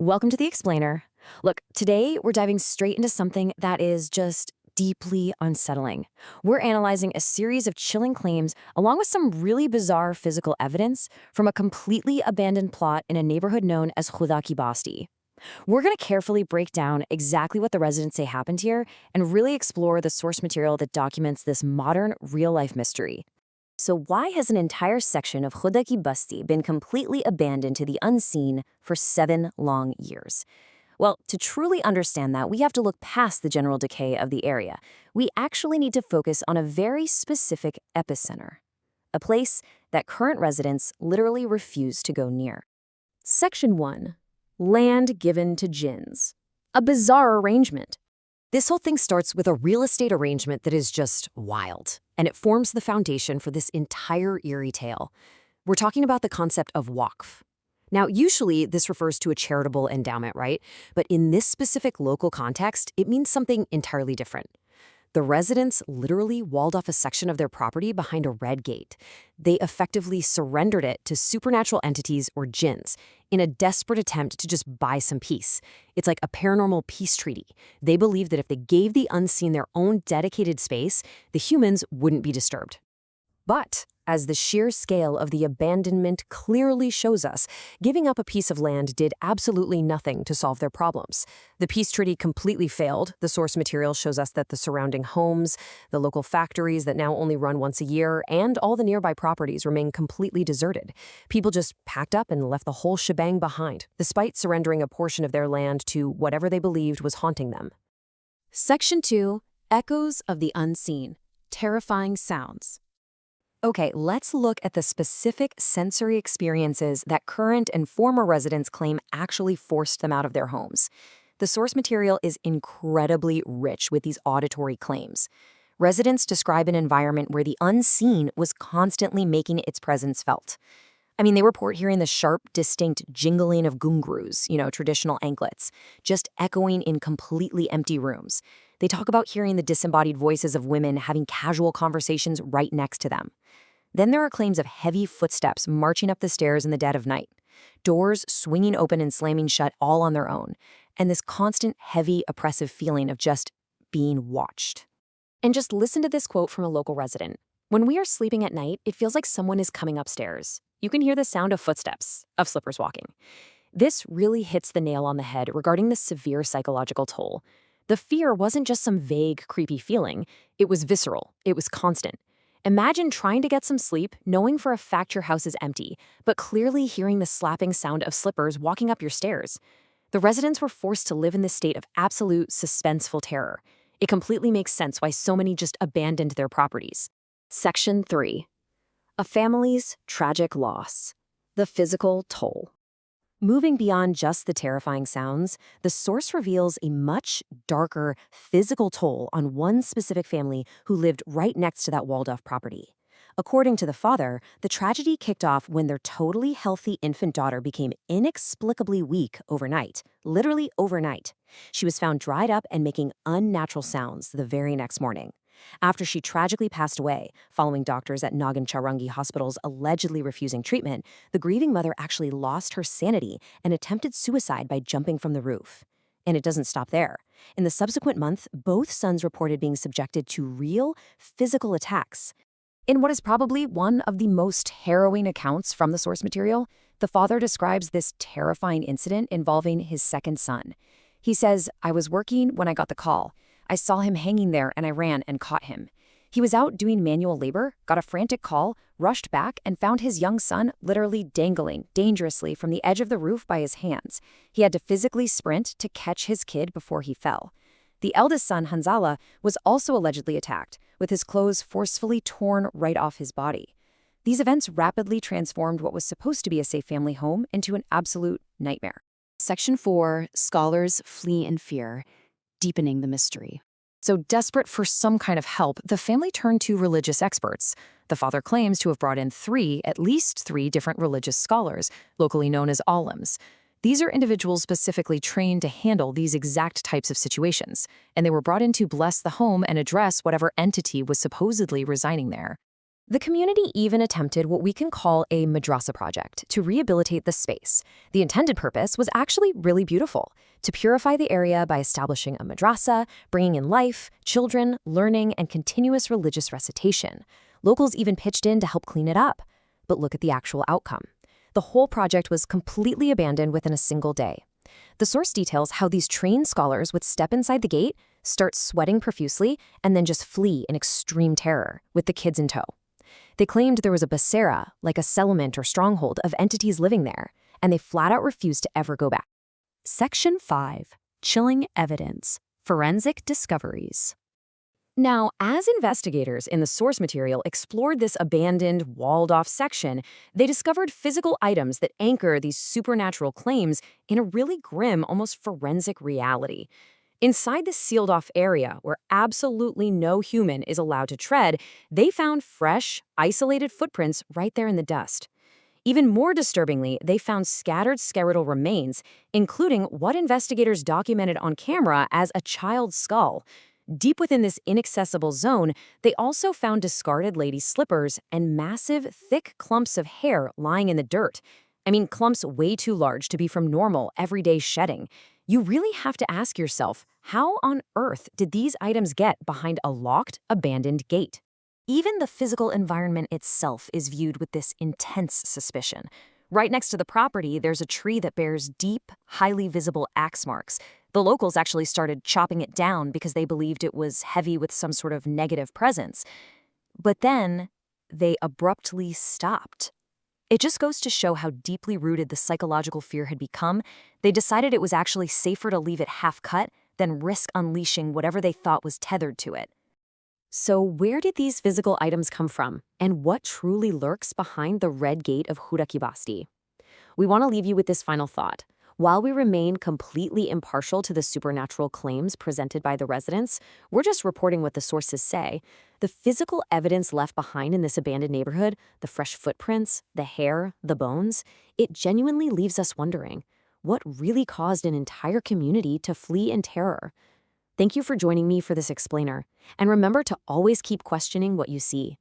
Welcome to The Explainer. Look, today we're diving straight into something that is just deeply unsettling. We're analyzing a series of chilling claims along with some really bizarre physical evidence from a completely abandoned plot in a neighborhood known as Khuda Ki Basti. We're going to carefully break down exactly what the residents say happened here and really explore the source material that documents this modern, real-life mystery. So why has an entire section of Khuda Ki Basti been completely abandoned to the unseen for 7 long years? Well, to truly understand that, we have to look past the general decay of the area. We actually need to focus on a very specific epicenter, a place that current residents literally refuse to go near. Section 1. Land given to jinns. A bizarre arrangement. This whole thing starts with a real estate arrangement that is just wild, and it forms the foundation for this entire eerie tale. We're talking about the concept of waqf. Now, usually this refers to a charitable endowment, right? But in this specific local context, it means something entirely different. The residents literally walled off a section of their property behind a red gate. They effectively surrendered it to supernatural entities or jinns in a desperate attempt to just buy some peace. It's like a paranormal peace treaty. They believed that if they gave the unseen their own dedicated space, the humans wouldn't be disturbed. But as the sheer scale of the abandonment clearly shows us, giving up a piece of land did absolutely nothing to solve their problems. The peace treaty completely failed. The source material shows us that the surrounding homes, the local factories that now only run once a year, and all the nearby properties remain completely deserted. People just packed up and left the whole shebang behind, despite surrendering a portion of their land to whatever they believed was haunting them. Section 2. Echoes of the Unseen. Terrifying Sounds. Okay, let's look at the specific sensory experiences that current and former residents claim actually forced them out of their homes. The source material is incredibly rich with these auditory claims. Residents describe an environment where the unseen was constantly making its presence felt. They report hearing the sharp, distinct jingling of gungrus, traditional anklets, just echoing in completely empty rooms. They talk about hearing the disembodied voices of women having casual conversations right next to them. Then there are claims of heavy footsteps marching up the stairs in the dead of night, doors swinging open and slamming shut all on their own, and this constant, heavy, oppressive feeling of just being watched. And just listen to this quote from a local resident. "When we are sleeping at night, it feels like someone is coming upstairs. You can hear the sound of footsteps, of slippers walking." This really hits the nail on the head regarding the severe psychological toll. The fear wasn't just some vague, creepy feeling. It was visceral. It was constant. Imagine trying to get some sleep, knowing for a fact your house is empty, but clearly hearing the slapping sound of slippers walking up your stairs. The residents were forced to live in this state of absolute, suspenseful terror. It completely makes sense why so many just abandoned their properties. Section 3. A family's tragic loss. The physical toll. Moving beyond just the terrifying sounds, the source reveals a much darker physical toll on one specific family who lived right next to that walled-off property. According to the father, the tragedy kicked off when their totally healthy infant daughter became inexplicably weak overnight, literally overnight. She was found dried up and making unnatural sounds the very next morning. After she tragically passed away, following doctors at Nagan Charangi hospitals allegedly refusing treatment, the grieving mother actually lost her sanity and attempted suicide by jumping from the roof. And it doesn't stop there. In the subsequent month, both sons reported being subjected to real physical attacks. In what is probably one of the most harrowing accounts from the source material, the father describes this terrifying incident involving his second son. He says, "I was working when I got the call. I saw him hanging there and I ran and caught him. He was out doing manual labor, got a frantic call, rushed back, and found his young son literally dangling dangerously from the edge of the roof by his hands. He had to physically sprint to catch his kid before he fell." The eldest son, Hanzala, was also allegedly attacked, with his clothes forcefully torn right off his body. These events rapidly transformed what was supposed to be a safe family home into an absolute nightmare. Section 4. Scholars flee in fear. Deepening the mystery. So desperate for some kind of help, the family turned to religious experts. The father claims to have brought in at least three different religious scholars, locally known as alims. These are individuals specifically trained to handle these exact types of situations, and they were brought in to bless the home and address whatever entity was supposedly residing there. The community even attempted what we can call a madrasa project to rehabilitate the space. The intended purpose was actually really beautiful, to purify the area by establishing a madrasa, bringing in life, children, learning, and continuous religious recitation. Locals even pitched in to help clean it up. But look at the actual outcome. The whole project was completely abandoned within a single day. The source details how these trained scholars would step inside the gate, start sweating profusely, and then just flee in extreme terror, with the kids in tow. They claimed there was a basera, like a settlement or stronghold of entities living there, and they flat out refused to ever go back. Section 5. Chilling Evidence. Forensic Discoveries. Now, as investigators in the source material explored this abandoned, walled-off section, they discovered physical items that anchor these supernatural claims in a really grim, almost forensic reality. Inside this sealed-off area, where absolutely no human is allowed to tread, they found fresh, isolated footprints right there in the dust. Even more disturbingly, they found scattered skeletal remains, including what investigators documented on camera as a child's skull. Deep within this inaccessible zone, they also found discarded ladies' slippers and massive, thick clumps of hair lying in the dirt. I mean, clumps way too large to be from normal, everyday shedding. You really have to ask yourself, how on earth did these items get behind a locked, abandoned gate? Even the physical environment itself is viewed with this intense suspicion. Right next to the property, there's a tree that bears deep, highly visible axe marks. The locals actually started chopping it down because they believed it was heavy with some sort of negative presence. But then, they abruptly stopped. It just goes to show how deeply rooted the psychological fear had become. They decided it was actually safer to leave it half-cut than risk unleashing whatever they thought was tethered to it. So where did these physical items come from, and what truly lurks behind the red gate of Khuda Ki Basti? We want to leave you with this final thought. While we remain completely impartial to the supernatural claims presented by the residents, we're just reporting what the sources say. The physical evidence left behind in this abandoned neighborhood, the fresh footprints, the hair, the bones, it genuinely leaves us wondering, what really caused an entire community to flee in terror? Thank you for joining me for this explainer, and remember to always keep questioning what you see.